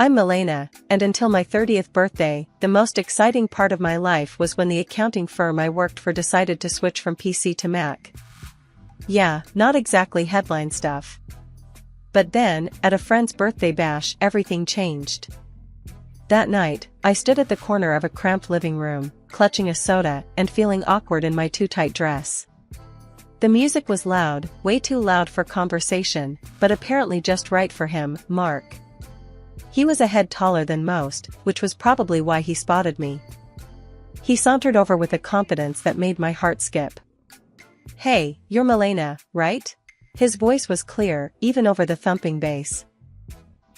I'm Milena, and until my 30th birthday, the most exciting part of my life was when the accounting firm I worked for decided to switch from PC to Mac. Yeah, not exactly headline stuff. But then, at a friend's birthday bash, everything changed. That night, I stood at the corner of a cramped living room, clutching a soda and feeling awkward in my too tight dress. The music was loud, way too loud for conversation, but apparently just right for him, Mark. He was a head taller than most, which was probably why he spotted me. He sauntered over with a confidence that made my heart skip. "Hey, you're Milena, right?" His voice was clear, even over the thumping bass.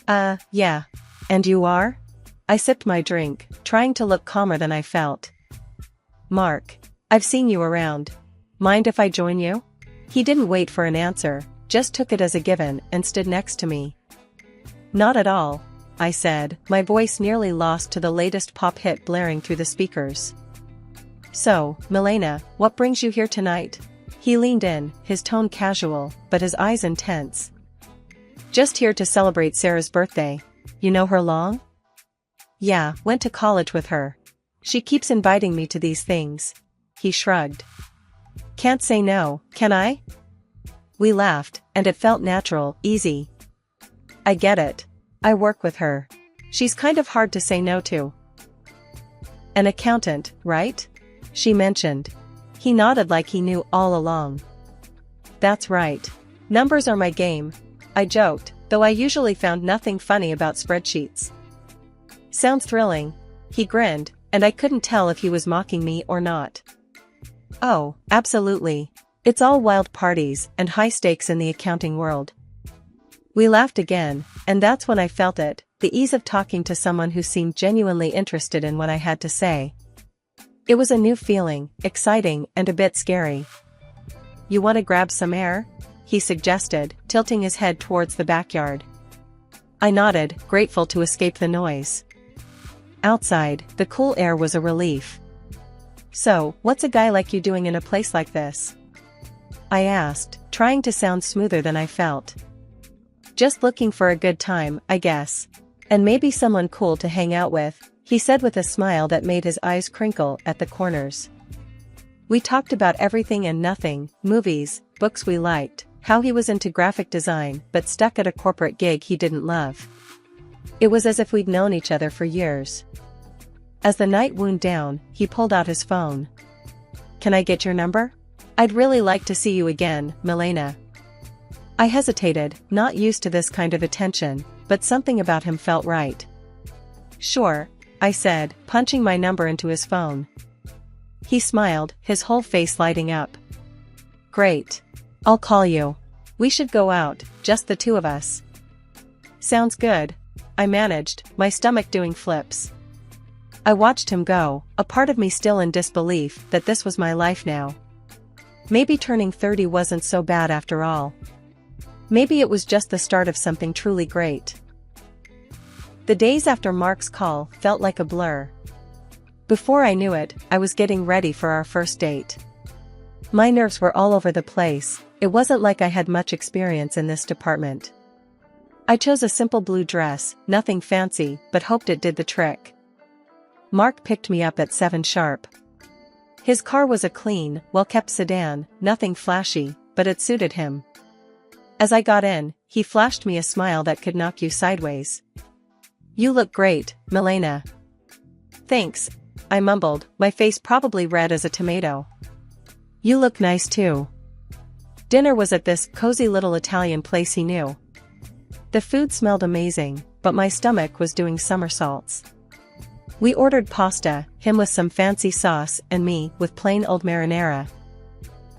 Yeah. And you are?" I sipped my drink, trying to look calmer than I felt. "Mark. I've seen you around. Mind if I join you?" He didn't wait for an answer, just took it as a given and stood next to me. "Not at all," I said, my voice nearly lost to the latest pop hit blaring through the speakers. "So, Milena, what brings you here tonight?" He leaned in, his tone casual, but his eyes intense. "Just here to celebrate Sarah's birthday. You know her long?" "Yeah, went to college with her. She keeps inviting me to these things." He shrugged. "Can't say no, can I?" We laughed, and it felt natural, easy. "I get it. I work with her. She's kind of hard to say no to." "An accountant, right?" she mentioned. He nodded like he knew all along. "That's right. Numbers are my game," I joked, though I usually found nothing funny about spreadsheets. "Sounds thrilling." He grinned, and I couldn't tell if he was mocking me or not. "Oh, absolutely. It's all wild parties and high stakes in the accounting world." We laughed again, and that's when I felt it, the ease of talking to someone who seemed genuinely interested in what I had to say. It was a new feeling, exciting and a bit scary. "You want to grab some air?" he suggested, tilting his head towards the backyard. I nodded, grateful to escape the noise. Outside, the cool air was a relief. "So, what's a guy like you doing in a place like this?" I asked, trying to sound smoother than I felt. "Just looking for a good time, I guess. And maybe someone cool to hang out with," he said with a smile that made his eyes crinkle at the corners. We talked about everything and nothing, movies, books we liked, how he was into graphic design but stuck at a corporate gig he didn't love. It was as if we'd known each other for years. As the night wound down, he pulled out his phone. "Can I get your number? I'd really like to see you again, Milena." I hesitated, not used to this kind of attention, but something about him felt right. "Sure," I said, punching my number into his phone. He smiled, his whole face lighting up. "Great. I'll call you. We should go out, just the two of us." "Sounds good," I managed, my stomach doing flips. I watched him go, a part of me still in disbelief that this was my life now. Maybe turning 30 wasn't so bad after all. Maybe it was just the start of something truly great. The days after Mark's call felt like a blur. Before I knew it, I was getting ready for our first date. My nerves were all over the place. It wasn't like I had much experience in this department. I chose a simple blue dress, nothing fancy, but hoped it did the trick. Mark picked me up at 7 sharp. His car was a clean, well-kept sedan, nothing flashy, but it suited him. As I got in, he flashed me a smile that could knock you sideways. "You look great, Milena." "Thanks," I mumbled, my face probably red as a tomato. "You look nice too." Dinner was at this cozy little Italian place he knew. The food smelled amazing, but my stomach was doing somersaults. We ordered pasta, him with some fancy sauce and me with plain old marinara.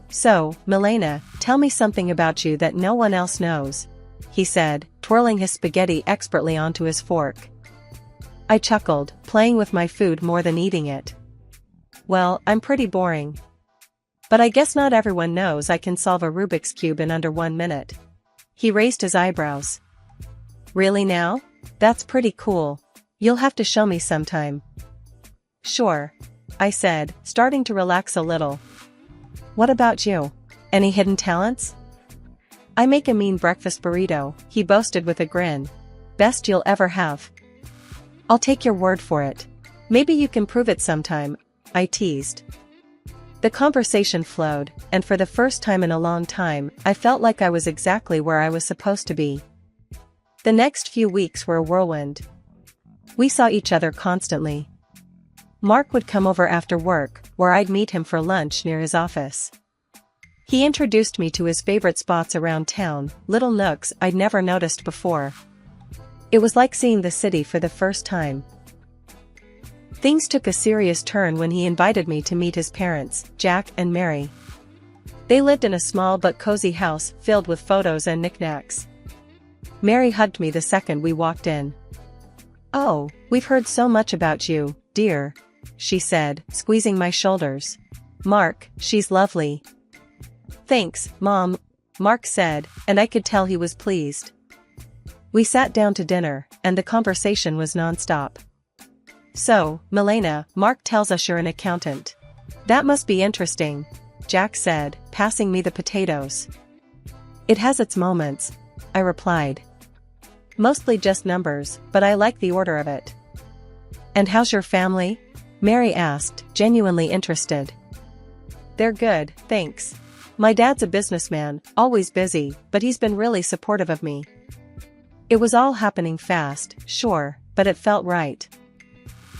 "So, Milena, tell me something about you that no one else knows," he said, twirling his spaghetti expertly onto his fork. I chuckled, playing with my food more than eating it. "Well, I'm pretty boring. But I guess not everyone knows I can solve a Rubik's Cube in under 1 minute." He raised his eyebrows. "Really now? That's pretty cool. You'll have to show me sometime." "Sure," I said, starting to relax a little. "What about you? Any hidden talents?" "I make a mean breakfast burrito," he boasted with a grin. "Best you'll ever have." I'll take your word for it. Maybe you can prove it sometime, I teased. The conversation flowed, and for the first time in a long time, I felt like I was exactly where I was supposed to be. The next few weeks were a whirlwind. We saw each other constantly. Mark would come over after work, where I'd meet him for lunch near his office. He introduced me to his favorite spots around town, little nooks I'd never noticed before. It was like seeing the city for the first time. Things took a serious turn when he invited me to meet his parents, Jack and Mary. They lived in a small but cozy house filled with photos and knickknacks. Mary hugged me the second we walked in. "Oh, we've heard so much about you, dear," she said, squeezing my shoulders. "Mark, she's lovely." "Thanks, Mom," Mark said, and I could tell he was pleased. We sat down to dinner, and the conversation was non-stop. "So, Milena, Mark tells us you're an accountant. That must be interesting," Jack said, passing me the potatoes. "It has its moments," I replied. "Mostly just numbers, but I like the order of it." "And how's your family?" Mary asked, genuinely interested. "They're good, thanks. My dad's a businessman, always busy, but he's been really supportive of me." It was all happening fast, sure, but it felt right.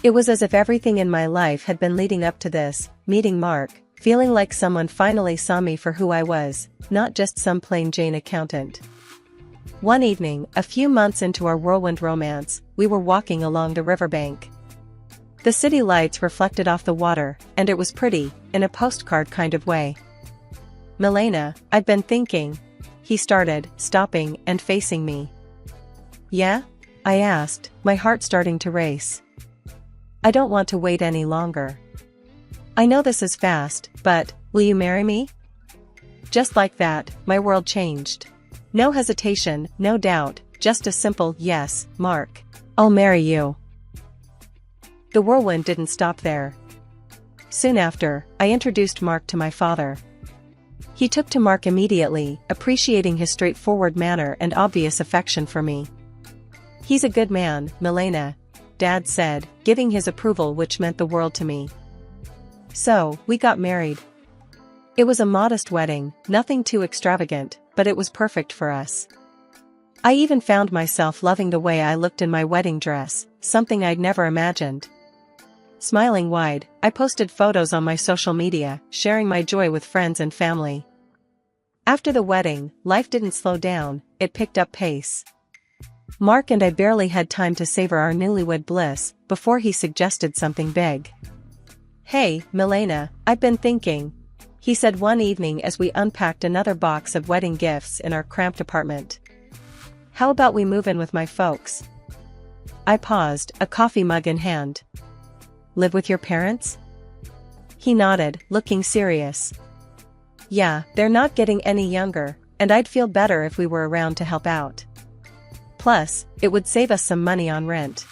It was as if everything in my life had been leading up to this, meeting Mark, feeling like someone finally saw me for who I was, not just some plain Jane accountant. One evening, a few months into our whirlwind romance, we were walking along the riverbank. The city lights reflected off the water, and it was pretty, in a postcard kind of way. "Milena, I've been thinking," he started, stopping and facing me. "Yeah?" I asked, my heart starting to race. "I don't want to wait any longer. I know this is fast, but, will you marry me?" Just like that, my world changed. No hesitation, no doubt, just a simple yes, Mark. I'll marry you. The whirlwind didn't stop there. Soon after, I introduced Mark to my father. He took to Mark immediately, appreciating his straightforward manner and obvious affection for me. "He's a good man, Milena," Dad said, giving his approval, which meant the world to me. So, we got married. It was a modest wedding, nothing too extravagant, but it was perfect for us. I even found myself loving the way I looked in my wedding dress, something I'd never imagined. Smiling wide, I posted photos on my social media, sharing my joy with friends and family. After the wedding, life didn't slow down, it picked up pace. Mark and I barely had time to savor our newlywed bliss, before he suggested something big. "Hey, Milena, I've been thinking," he said one evening as we unpacked another box of wedding gifts in our cramped apartment. "How about we move in with my folks?" I paused, a coffee mug in hand. "Live with your parents?" He nodded, looking serious. "Yeah, they're not getting any younger, and I'd feel better if we were around to help out. Plus, it would save us some money on rent."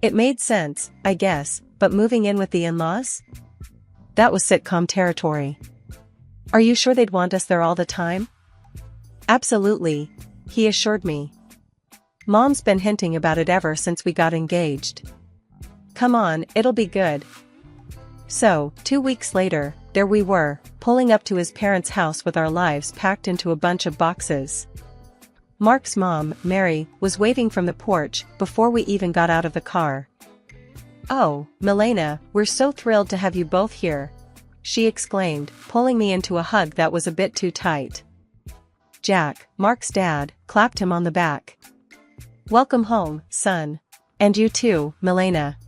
It made sense, I guess, but moving in with the in-laws? That was sitcom territory. "Are you sure they'd want us there all the time?" "Absolutely," he assured me. "Mom's been hinting about it ever since we got engaged. Come on, it'll be good." So, 2 weeks later, there we were, pulling up to his parents' house with our lives packed into a bunch of boxes. Mark's mom, Mary, was waving from the porch before we even got out of the car. "Oh, Milena, we're so thrilled to have you both here," she exclaimed, pulling me into a hug that was a bit too tight. Jack, Mark's dad, clapped him on the back. "Welcome home, son. And you too, Milena."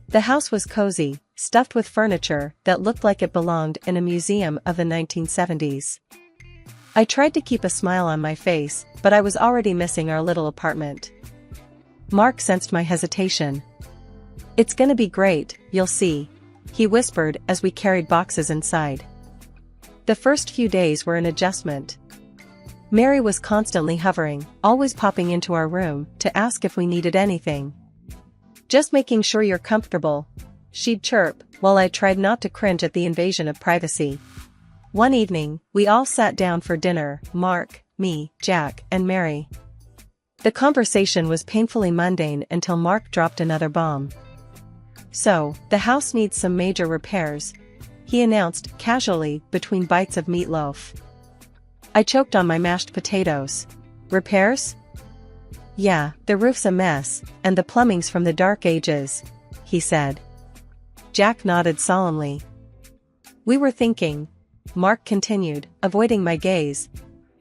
The house was cozy, stuffed with furniture that looked like it belonged in a museum of the 1970s. I tried to keep a smile on my face, but I was already missing our little apartment. Mark sensed my hesitation. "It's gonna be great, you'll see," he whispered as we carried boxes inside. The first few days were an adjustment. Mary was constantly hovering, always popping into our room to ask if we needed anything. "Just making sure you're comfortable," she'd chirp, while I tried not to cringe at the invasion of privacy. One evening, we all sat down for dinner, Mark, me, Jack, and Mary. The conversation was painfully mundane until Mark dropped another bomb. "So, the house needs some major repairs," he announced casually between bites of meatloaf. I choked on my mashed potatoes. "Repairs?" "Yeah, the roof's a mess, and the plumbing's from the dark ages," he said. Jack nodded solemnly. "We were thinking," Mark continued, avoiding my gaze,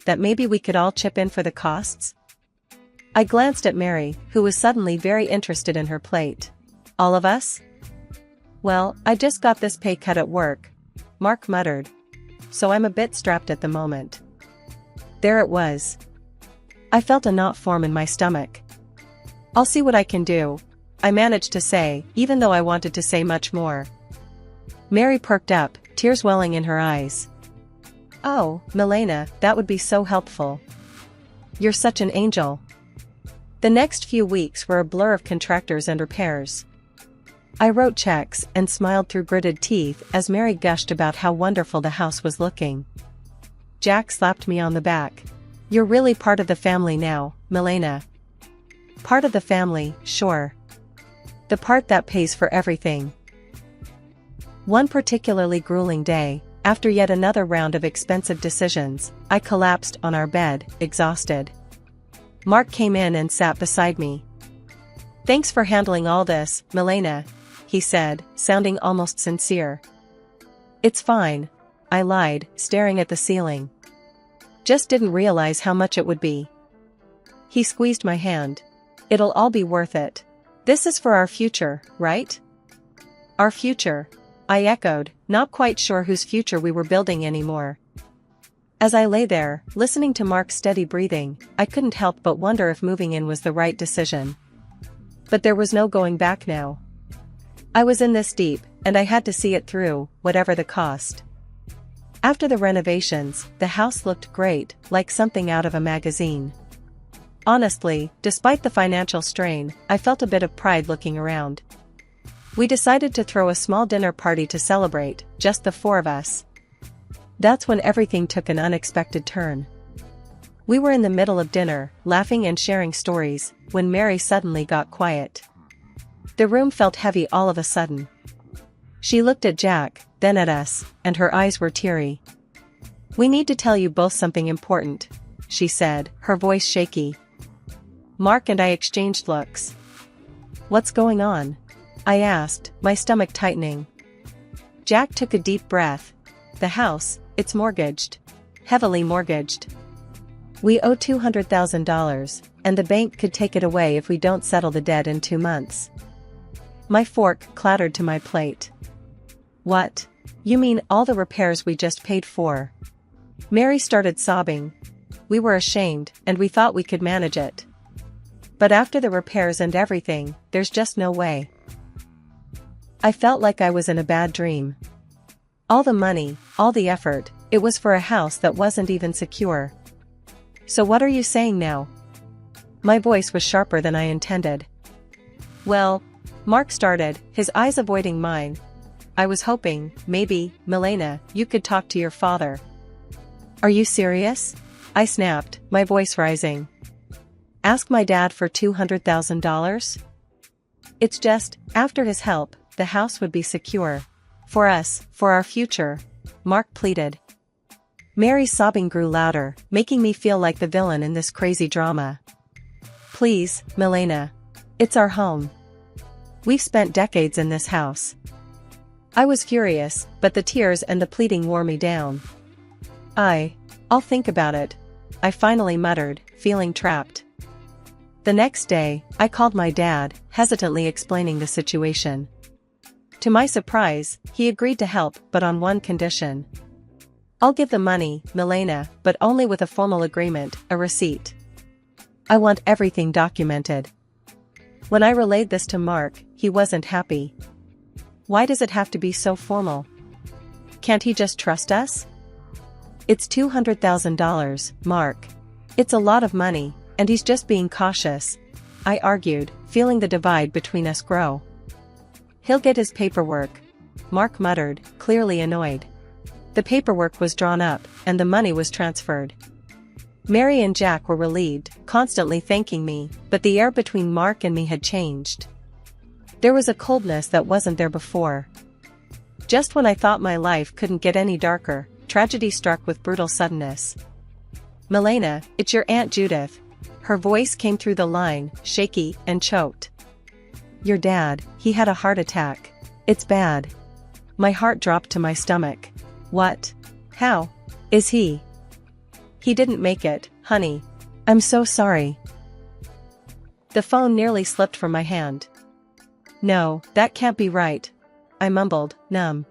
"that maybe we could all chip in for the costs?" I glanced at Mary, who was suddenly very interested in her plate. "All of us?" "Well, I just got this pay cut at work," Mark muttered, "so I'm a bit strapped at the moment." There it was. I felt a knot form in my stomach. "I'll see what I can do," I managed to say, even though I wanted to say much more. Mary perked up, tears welling in her eyes. "Oh, Milena, that would be so helpful. You're such an angel." The next few weeks were a blur of contractors and repairs. I wrote checks and smiled through gritted teeth as Mary gushed about how wonderful the house was looking. Jack slapped me on the back. "You're really part of the family now, Milena." "Part of the family, sure. The part that pays for everything." One particularly grueling day, after yet another round of expensive decisions, I collapsed on our bed, exhausted. Mark came in and sat beside me. "Thanks for handling all this, Milena," he said, sounding almost sincere. "It's fine," I lied, staring at the ceiling. "Just didn't realize how much it would be." He squeezed my hand. "It'll all be worth it. This is for our future, right?" "Our future," I echoed, not quite sure whose future we were building anymore. As I lay there, listening to Mark's steady breathing, I couldn't help but wonder if moving in was the right decision. But there was no going back now. I was in this deep, and I had to see it through, whatever the cost. After the renovations, the house looked great, like something out of a magazine. Honestly, despite the financial strain, I felt a bit of pride looking around. We decided to throw a small dinner party to celebrate, just the four of us. That's when everything took an unexpected turn. We were in the middle of dinner, laughing and sharing stories, when Mary suddenly got quiet. The room felt heavy all of a sudden. She looked at Jack, then at us, and her eyes were teary. "We need to tell you both something important," she said, her voice shaky. Mark and I exchanged looks. "What's going on?" I asked, my stomach tightening. Jack took a deep breath. "The house, it's mortgaged. Heavily mortgaged. We owe $200,000, and the bank could take it away if we don't settle the debt in 2 months." My fork clattered to my plate. "What? You mean all the repairs we just paid for?" Mary started sobbing. "We were ashamed, and we thought we could manage it. But after the repairs and everything, there's just no way." I felt like I was in a bad dream. All the money, all the effort, it was for a house that wasn't even secure. "So what are you saying now?" My voice was sharper than I intended. "Well," Mark started, his eyes avoiding mine, "I was hoping, maybe, Milena, you could talk to your father." "Are you serious?" I snapped, my voice rising. "Ask my dad for $200,000? It's just, after his help, the house would be secure. For us, for our future," Mark pleaded. Mary's sobbing grew louder, making me feel like the villain in this crazy drama. "Please, Milena. It's our home. We've spent decades in this house." I was furious, but the tears and the pleading wore me down. I'll think about it," I finally muttered, feeling trapped. The next day, I called my dad, hesitantly explaining the situation. To my surprise, he agreed to help, but on one condition. "I'll give the money, Milena, but only with a formal agreement, a receipt. I want everything documented." When I relayed this to Mark, he wasn't happy. "Why does it have to be so formal? Can't he just trust us?" "It's $200,000, Mark. It's a lot of money, and he's just being cautious," I argued, feeling the divide between us grow. "He'll get his paperwork," Mark muttered, clearly annoyed. The paperwork was drawn up, and the money was transferred. Mary and Jack were relieved, constantly thanking me, but the air between Mark and me had changed. There was a coldness that wasn't there before. Just when I thought my life couldn't get any darker, tragedy struck with brutal suddenness. "Milena, it's your Aunt Judith." Her voice came through the line, shaky and choked. "Your dad, he had a heart attack. It's bad." My heart dropped to my stomach. "What? How? Is he?" "He didn't make it, honey. I'm so sorry." The phone nearly slipped from my hand. "No, that can't be right," I mumbled, numb.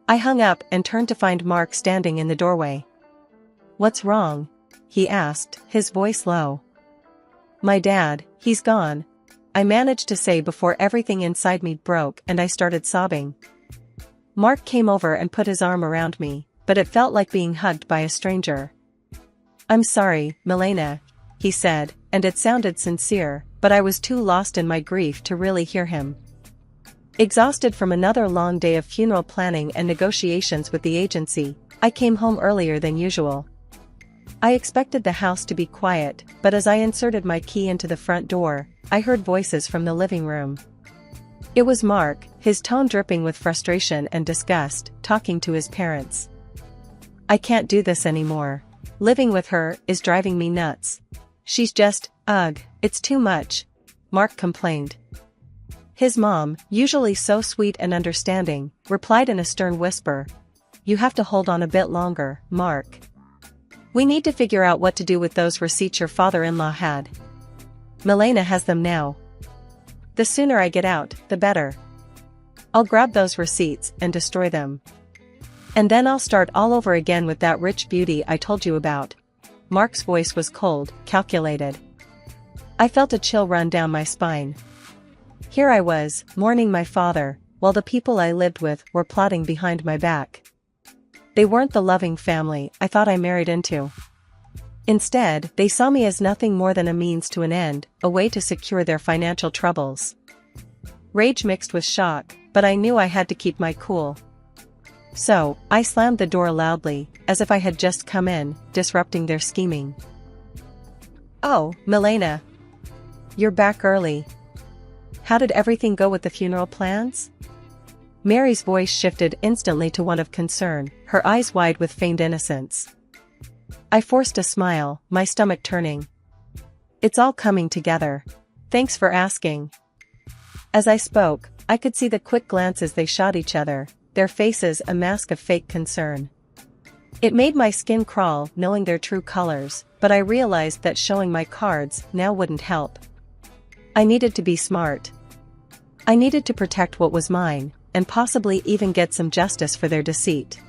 I hung up and turned to find Mark standing in the doorway. "What's wrong?" he asked, his voice low. "My dad, he's gone," I managed to say before everything inside me broke and I started sobbing. Mark came over and put his arm around me, but it felt like being hugged by a stranger. "I'm sorry, Milena," he said, and it sounded sincere, but I was too lost in my grief to really hear him. Exhausted from another long day of funeral planning and negotiations with the agency, I came home earlier than usual. I expected the house to be quiet, but as I inserted my key into the front door, I heard voices from the living room. It was Mark, his tone dripping with frustration and disgust, talking to his parents. "I can't do this anymore. Living with her is driving me nuts. She's just, ugh, it's too much," Mark complained. His mom, usually so sweet and understanding, replied in a stern whisper, "You have to hold on a bit longer, Mark. We need to figure out what to do with those receipts your father-in-law had. Milena has them now. The sooner I get out, the better. I'll grab those receipts and destroy them. And then I'll start all over again with that rich beauty I told you about." Mark's voice was cold, calculated. I felt a chill run down my spine. Here I was, mourning my father, while the people I lived with were plotting behind my back. They weren't the loving family I thought I married into. Instead, they saw me as nothing more than a means to an end, a way to secure their financial troubles. Rage mixed with shock, but I knew I had to keep my cool. So, I slammed the door loudly, as if I had just come in, disrupting their scheming. "Oh, Milena. You're back early. How did everything go with the funeral plans?" Mary's voice shifted instantly to one of concern, her eyes wide with feigned innocence. I forced a smile, my stomach turning. "It's all coming together. Thanks for asking." As I spoke, I could see the quick glances they shot each other, their faces a mask of fake concern. It made my skin crawl knowing their true colors, but I realized that showing my cards now wouldn't help. I needed to be smart. I needed to protect what was mine, and possibly even get some justice for their deceit.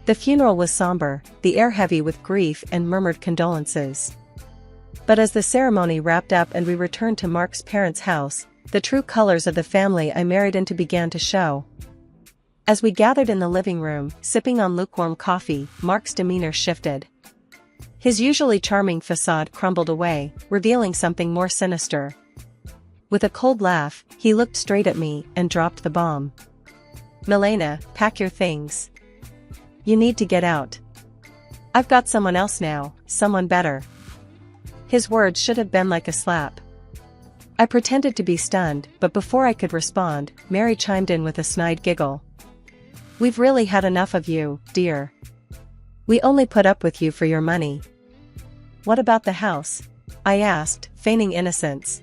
The funeral was somber, the air heavy with grief and murmured condolences. But as the ceremony wrapped up and we returned to Mark's parents' house, the true colors of the family I married into began to show. As we gathered in the living room, sipping on lukewarm coffee, Mark's demeanor shifted. His usually charming facade crumbled away, revealing something more sinister. With a cold laugh, he looked straight at me and dropped the bomb. "Milena, pack your things. You need to get out. I've got someone else now, someone better." His words should have been like a slap. I pretended to be stunned, but before I could respond, Mary chimed in with a snide giggle. "We've really had enough of you, dear. We only put up with you for your money." "What about the house?" I asked, feigning innocence.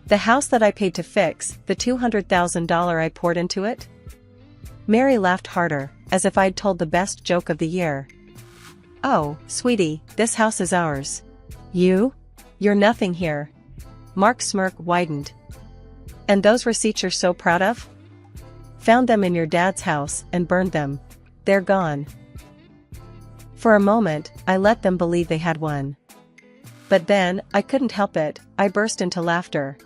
"The house that I paid to fix, the $200,000 I poured into it?" Mary laughed harder, as if I'd told the best joke of the year. "Oh, sweetie, this house is ours. You're nothing here." Mark's smirk widened. "And those receipts you're so proud of? Found them in your dad's house and burned them. They're gone." For a moment, I let them believe they had won. But then, I couldn't help it, I burst into laughter.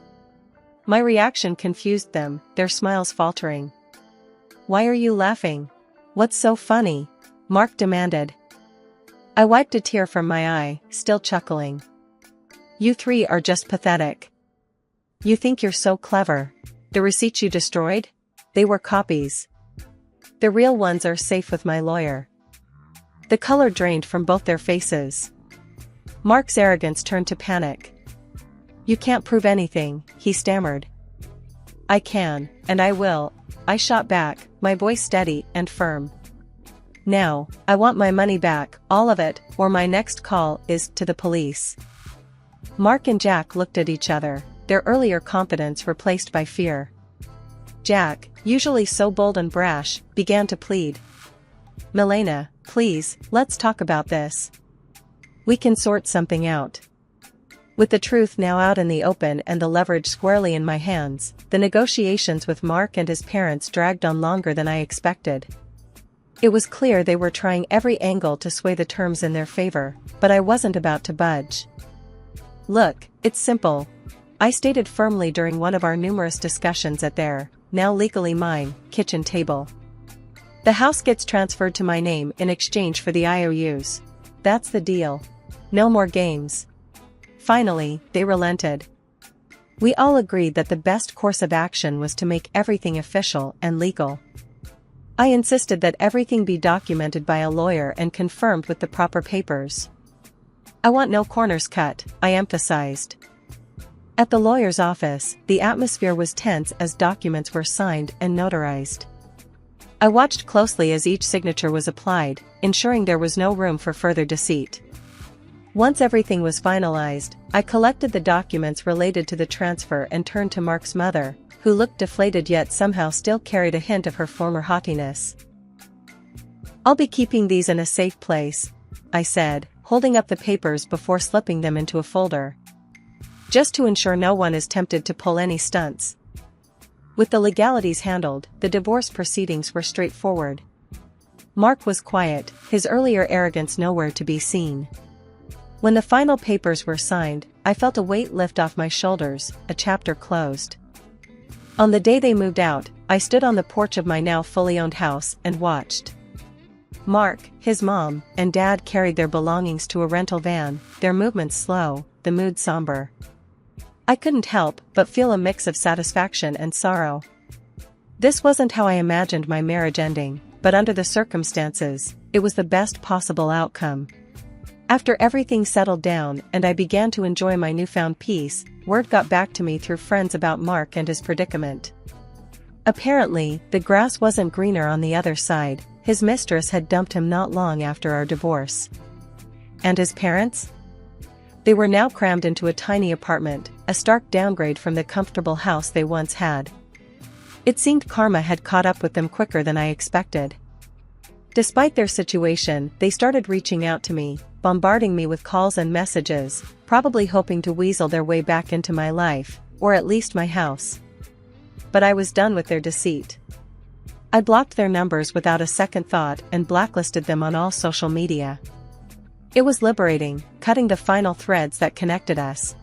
My reaction confused them, their smiles faltering. "Why are you laughing? What's so funny?" Mark demanded. I wiped a tear from my eye, still chuckling. "You three are just pathetic. You think you're so clever. The receipts you destroyed? They were copies. The real ones are safe with my lawyer." The color drained from both their faces. Mark's arrogance turned to panic. "You can't prove anything," he stammered. "I can, and I will," I shot back, my voice steady and firm. "Now, I want my money back, all of it, or my next call is to the police." Mark and Jack looked at each other, their earlier confidence replaced by fear. Jack, usually so bold and brash, began to plead. "Milena, please, let's talk about this. We can sort something out." With the truth now out in the open and the leverage squarely in my hands, the negotiations with Mark and his parents dragged on longer than I expected. It was clear they were trying every angle to sway the terms in their favor, but I wasn't about to budge. "Look, it's simple," I stated firmly during one of our numerous discussions at their, now legally mine, kitchen table. "The house gets transferred to my name in exchange for the IOUs. That's the deal. No more games." Finally, they relented. We all agreed that the best course of action was to make everything official and legal. I insisted that everything be documented by a lawyer and confirmed with the proper papers. "I want no corners cut," I emphasized. At the lawyer's office, the atmosphere was tense as documents were signed and notarized. I watched closely as each signature was applied, ensuring there was no room for further deceit. Once everything was finalized, I collected the documents related to the transfer and turned to Mark's mother, who looked deflated yet somehow still carried a hint of her former haughtiness. "I'll be keeping these in a safe place," I said, holding up the papers before slipping them into a folder. "Just to ensure no one is tempted to pull any stunts." With the legalities handled, the divorce proceedings were straightforward. Mark was quiet, his earlier arrogance nowhere to be seen. When the final papers were signed, I felt a weight lift off my shoulders, a chapter closed. On the day they moved out, I stood on the porch of my now fully owned house and watched. Mark, his mom, and dad carried their belongings to a rental van, their movements slow, the mood somber. I couldn't help but feel a mix of satisfaction and sorrow. This wasn't how I imagined my marriage ending, but under the circumstances, it was the best possible outcome. After everything settled down and I began to enjoy my newfound peace, word got back to me through friends about Mark and his predicament. Apparently, the grass wasn't greener on the other side. His mistress had dumped him not long after our divorce. And his parents? They were now crammed into a tiny apartment, a stark downgrade from the comfortable house they once had. It seemed karma had caught up with them quicker than I expected. Despite their situation, they started reaching out to me, bombarding me with calls and messages, probably hoping to weasel their way back into my life, or at least my house. But I was done with their deceit. I blocked their numbers without a second thought and blacklisted them on all social media. It was liberating, cutting the final threads that connected us.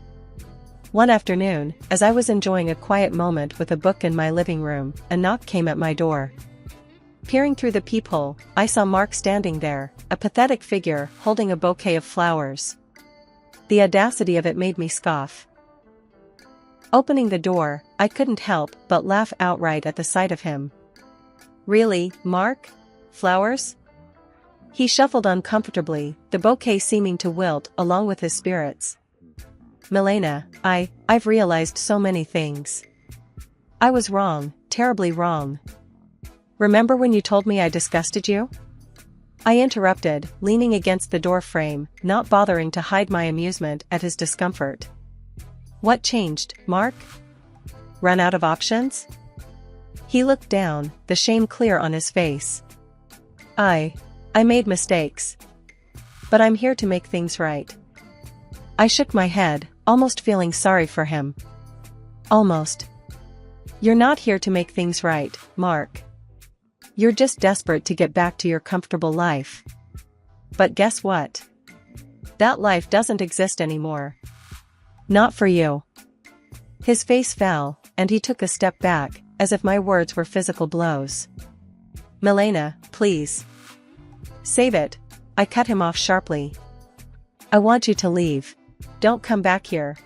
One afternoon, as I was enjoying a quiet moment with a book in my living room, a knock came at my door. Peering through the peephole, I saw Mark standing there, a pathetic figure holding a bouquet of flowers. The audacity of it made me scoff. Opening the door, I couldn't help but laugh outright at the sight of him. "Really, Mark? Flowers?" He shuffled uncomfortably, the bouquet seeming to wilt along with his spirits. "Milena, I've realized so many things. I was wrong, terribly wrong. Remember when you told me I disgusted you?" I interrupted, leaning against the door frame, not bothering to hide my amusement at his discomfort. "What changed, Mark? Run out of options?" He looked down, the shame clear on his face. I made mistakes. But I'm here to make things right." I shook my head, almost feeling sorry for him. "Almost. You're not here to make things right, Mark. You're just desperate to get back to your comfortable life. But guess what? That life doesn't exist anymore. Not for you." His face fell, and he took a step back, as if my words were physical blows. "Milena, please. Save it," I cut him off sharply. "I want you to leave. Don't come back here.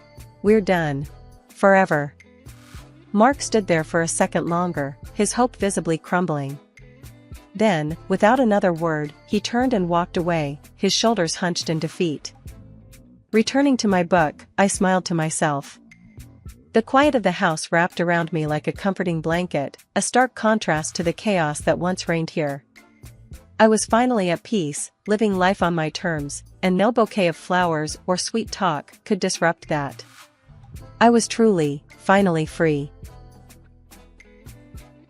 We're done. Forever." Mark stood there for a second longer, his hope visibly crumbling. Then, without another word, he turned and walked away, his shoulders hunched in defeat. Returning to my book, I smiled to myself. The quiet of the house wrapped around me like a comforting blanket, a stark contrast to the chaos that once reigned here. I was finally at peace, living life on my terms, and no bouquet of flowers or sweet talk could disrupt that. I was truly, finally free.